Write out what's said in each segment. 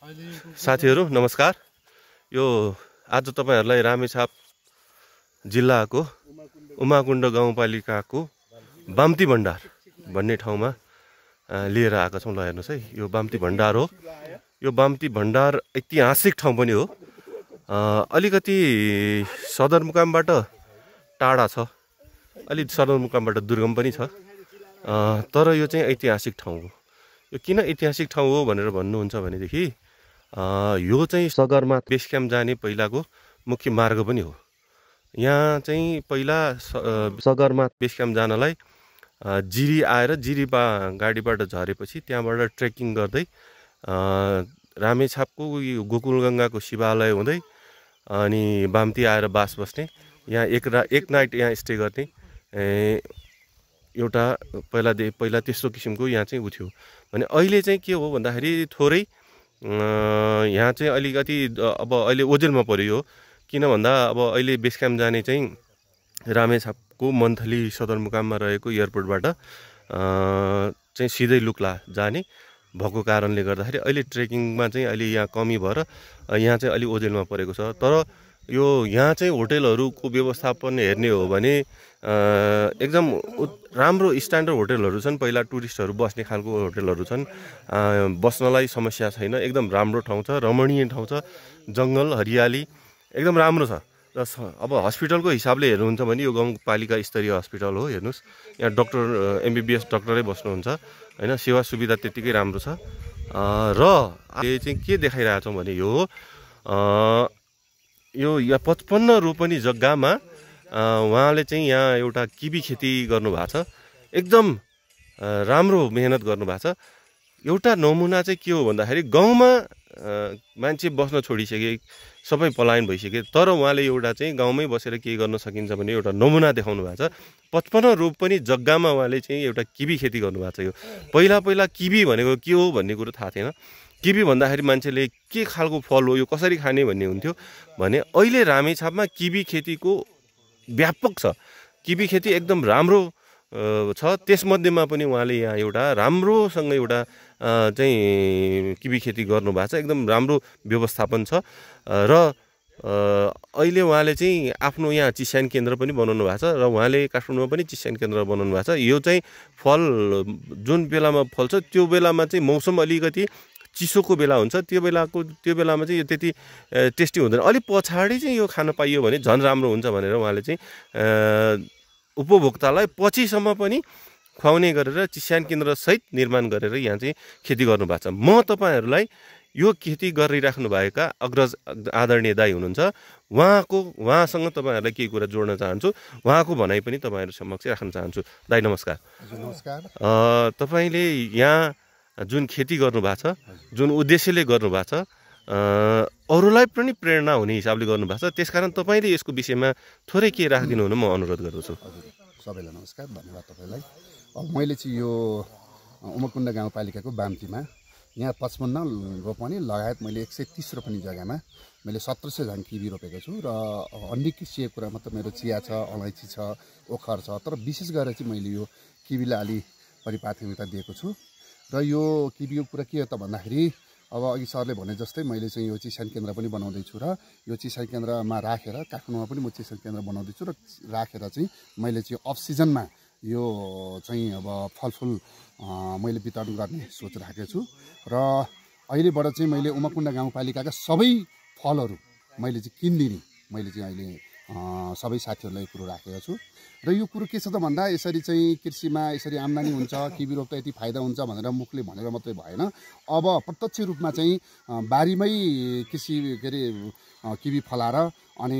साथीहरू नमस्कार। यो आज तपाईहरुलाई रामेछाप जिल्लाको उमाकुण्ड गाउँपालिकाको बाम्ती भण्डार भन्ने ठाउँमा लिएर आएका छौं। ल हेर्नुस् है, यो बाम्ती भण्डार हो। यो बाम्ती भण्डार ऐतिहासिक ठाउँ पनि हो। अलिकति सदरमुकामबाट टाढा छ, अलि सदरमुकामबाट दुर्गम पनि छ। तर यो चाहिँ ऐतिहासिक ठाउँ हो। यो किन ऐतिहासिक ठाउँ हो भनेर भन्नुहुन्छ भनेदेखि यो चाहिँ सगरमाथा बेस क्याम्प जाने पहिलाको मुख्य मार्ग पनि हो। यहाँ चाहिँ पहिला सगरमाथा बेस क्याम्प जानलाई जिरी आएर जिरीबा गाडीबाट झरेपछि त्यहाँबाट ट्रेकिङ गर्दै रामेछापको गोकुलगङ्गाको शिवालय हुँदै अनि बाम्ती आएर बास बस्ने, यहाँ एक नाइट यहाँ स्टे गर्ने एउटा पहिला त्यस्तो किसिमको यहाँ चाहिँ उ थियो भने अहिले चाहिँ के हो भन्दाखेरि थोरै यहाँ चाहिँ अलिकति अब अहिले ओजेलमा पर्यो। किन भन्दा अब अहिले बेस क्याम्प जाने चाहिँ रामेछापको मन्थली सदरमुकाममा रहेको एयरपोर्टबाट चाहिँ सिधै लुक्ला जाने भएको कारणले गर्दाखेरि अहिले ट्रेकिङमा चाहिँ अहिले यहाँ कमी भएर यहाँ चाहिँ अलि ओजेलमा परेको छ। तर यो यहाँ चाहिँ होटेलहरूको व्यवस्थापन हेर्ने हो भने एकदम राम्रो स्ट्यान्डर्ड होटेलहरू छन्। पहिला टुरिस्टहरू बस्ने खालको होटेलहरू छन्। बस्नलाई समस्या छैन, एकदम राम्रो ठाउँ छ, रमणीय ठाउँ छ, जङ्गल हरियाली एकदम राम्रो छ। र अब हस्पिटलको हिसाबले हेर्नुहुन्छ भने यो गाउँपालिका स्तरीय हस्पिटल हो। हेर्नुस्, यहाँ डक्टर MBBS डक्टरै बस्नुहुन्छ हैन, सेवा सुविधा त्यतिकै राम्रो छ। र यो चाहिँ के देखाइरहेछौँ भने यो 55 रोपनी जग्गामा उहाँले चाहिँ यहाँ एउटा किबी खेती गर्नु भएको छ। एकदम राम्रो मेहनत गर्नु भएको छ। एउटा नमुना चाहिँ के हो भन्दाखेरि गाउँमा मान्छे बस्न छोडिसके, सबै पलायन भइसके, तर उहाँले एउटा चाहिँ गाउँमै बसेर के गर्न सकिन्छ भने एउटा नमुना देखाउनु भएको छ। 55 रोपनी जग्गामा उहाँले चाहिँ एउटा किबी खेती गर्नुभएको छ। यो पहिला किबी भनेको के हो भन्ने कुरो थाहा थिएन। किबी भन्दाखेरि मान्छेले के खालको फल हो, यो कसरी खाने भन्ने हुन्थ्यो भने अहिले रामेछापमा किबी खेतीको व्यापक छ। किबी खेती एकदम राम्रो छ। त्यसमध्येमा पनि उहाँले यहाँ एउटा राम्रोसँग एउटा चाहिँ किबी खेती गर्नुभएको छ। एकदम राम्रो व्यवस्थापन छ। र अहिले उहाँले चाहिँ आफ्नो यहाँ चिस्यान केन्द्र पनि बनाउनु भएको छ र उहाँले काठमाडौँमा पनि चिस्यान केन्द्र बनाउनु भएको छ। यो चाहिँ फल जुन बेलामा फल्छ त्यो बेलामा चाहिँ मौसम अलिकति चिसोको बेला हुन्छ, त्यो बेलामा चाहिँ यो त्यति टेस्टी हुँदैन। अलिक पछाडि चाहिँ यो खान पाइयो भने झन् राम्रो हुन्छ भनेर उहाँले चाहिँ उपभोक्तालाई पछिसम्म पनि खुवाउने गरेर चिस्यान केन्द्र सहित निर्माण गरेर यहाँ चाहिँ खेती गर्नुभएको छ। म तपाईहरुलाई यो खेती गरिराख्नु भएका अग्रज आदरणीय दाइ हुनुहुन्छ, उहाँसँग तपाईहरुलाई केही कुरा जोड्न चाहन्छु। उहाँको भनाइ पनि तपाईहरु समक्ष राख्न चाहन्छु। दाइ नमस्कार। नमस्कार। तपाईले यहाँ जुन खेती गर्नुभएको छ, जुन उद्देश्यले गर्नुभएको छ, अरूलाई पनि प्रेरणा हुने हिसाबले गर्नुभएको छ, त्यसकारण तपाईले यसको विषयमा थोरै के राखिदिनु हुन म अनुरोध गर्दछु। सबैलाई नमस्कार, धन्यवाद तपाईलाई। अब मैले चाहिँ यो उमाकुण्ड गाउँपालिकाको बाम्तीमा यहाँ 55 रोपनी लगायत मैले 130 रोपनी जग्गामा मैले 1700 झन् किबी रोपेको छु। र अन्य कृषि कुरामा त मेरो चिया छ, अलैँची छ, ओखर छ, तर विशेष गरेर चाहिँ मैले यो किबीलाई अलि बढी प्राथमिकता दिएको छु। र यो किबीको कुरा के हो त भन्दाखेरि अब अघि सरले भने जस्तै मैले चाहिँ यो चिस्यान केन्द्र पनि बनाउँदैछु र यो चिस्यान केन्द्रमा राखेर काठमाडौँमा पनि म चिस्यान केन्द्र बनाउँदैछु र राखेर चाहिँ मैले चाहिँ अफ सिजनमा यो चाहिँ अब फलफुल मैले वितरण गर्ने सोच राखेको छु। र अहिलेबाट चाहिँ मैले उमाकुण्ड गाउँपालिकाका सबै फलहरू मैले चाहिँ किनिदिने मैले चाहिँ अहिले सबै साथीहरूलाई कुरो राखेको छु। र यो कुरो के छ त भन्दा यसरी चाहिँ कृषिमा यसरी आम्दानी हुन्छ, किबी रोप्दा यति फाइदा हुन्छ भनेर मुखले भनेर मात्रै भएन। अब प्रत्यक्ष रूपमा चाहिँ बारीमै कृषि के अरे किबी फलाएर अनि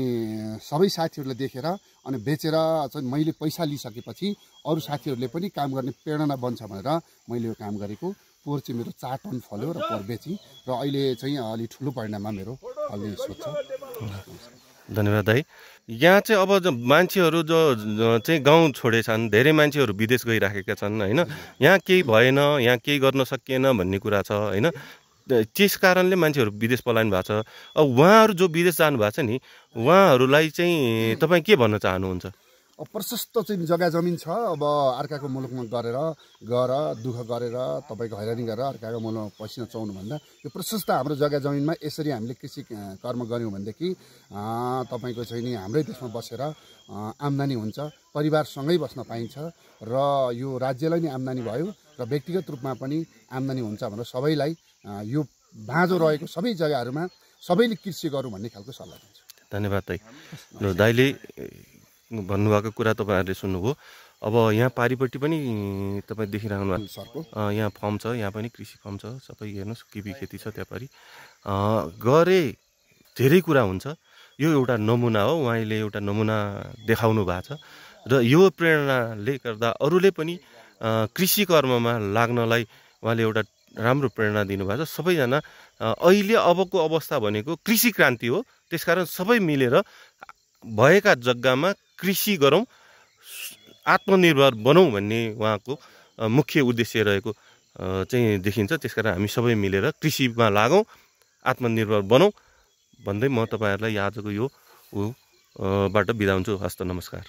सबै साथीहरूले देखेर अनि बेचेर चाहिँ मैले पैसा लिइसकेपछि अरू साथीहरूले पनि काम गर्ने प्रेरणा बन्छ भनेर मैले यो काम गरेको। पोहोर चाहिँ मेरो 4 टन फल्यो र पोहोर बेचेँ र अहिले चाहिँ अलि ठुलो परिणाममा मेरो फल्ने सोच छ। धन्यवाद दाइ। यहाँ चाहिँ अब मान्छेहरू जो चाहिँ गाउँ छोडेछन्, धेरै मान्छेहरू विदेश गइराखेका छन् हैन, यहाँ केही भएन, यहाँ केही गर्न सकिएन भन्ने कुरा छ हैन। त्यस कारणले मान्छेहरू विदेश पलायन भएको छ। अब उहाँहरू जो विदेश जानु भएको छ नि, उहाँहरूलाई चाहिँ तपाईँ के भन्न चाहनुहुन्छ? प्रशस्त चाहिँ जग्गा जमिन छ। अब अर्काको मुलुकमा गएर दुःख गरेर तपाईँको हैरानी गरेर अर्काको मुलुकमा पसिना चुहाउनुभन्दा यो प्रशस्त हाम्रो जग्गा जमिनमा यसरी हामीले कृषि कर्म गऱ्यौँ भनेदेखि तपाईँको चाहिँ नि हाम्रै देशमा बसेर आम्दानी हुन्छ, परिवारसँगै बस्न पाइन्छ र यो राज्यलाई नै आम्दानी भयो र व्यक्तिगत रूपमा पनि आम्दानी हुन्छ भनेर सबैलाई यो बाँझो रहेको सबै जग्गाहरूमा सबैले कृषि गरौँ भन्ने खालको सल्लाह दिन्छु। धन्यवाद दाइ। र दाइले भन्नुभएको कुरा तपाईँहरूले सुन्नुभयो। अब यहाँ पारिपट्टि पनि तपाईँ देखिराख्नु भएको सरको यहाँ फर्म छ, यहाँ पनि कृषि फर्म छ, सबै हेर्नुहोस् किबी खेती छ त्यहाँ पारि गरे धेरै कुरा हुन्छ। यो एउटा नमुना हो, उहाँले एउटा नमुना देखाउनु भएको छ र यो प्रेरणाले गर्दा अरूले पनि कृषि कर्ममा लाग्नलाई उहाँले एउटा राम्रो प्रेरणा दिनुभएको छ। सबैजना अहिले अबको अवस्था भनेको कृषि क्रान्ति हो, त्यसकारण सबै मिलेर भएका जग्गामा कृषि गरौँ, आत्मनिर्भर बनौँ भन्ने उहाँको मुख्य उद्देश्य रहेको चाहिँ देखिन्छ। त्यसकारण हामी सबै मिलेर कृषिमा लागौँ, आत्मनिर्भर बनौँ भन्दै म तपाईँहरूलाई आजको यो बाट बिदा हुन्छु। हस्त नमस्कार।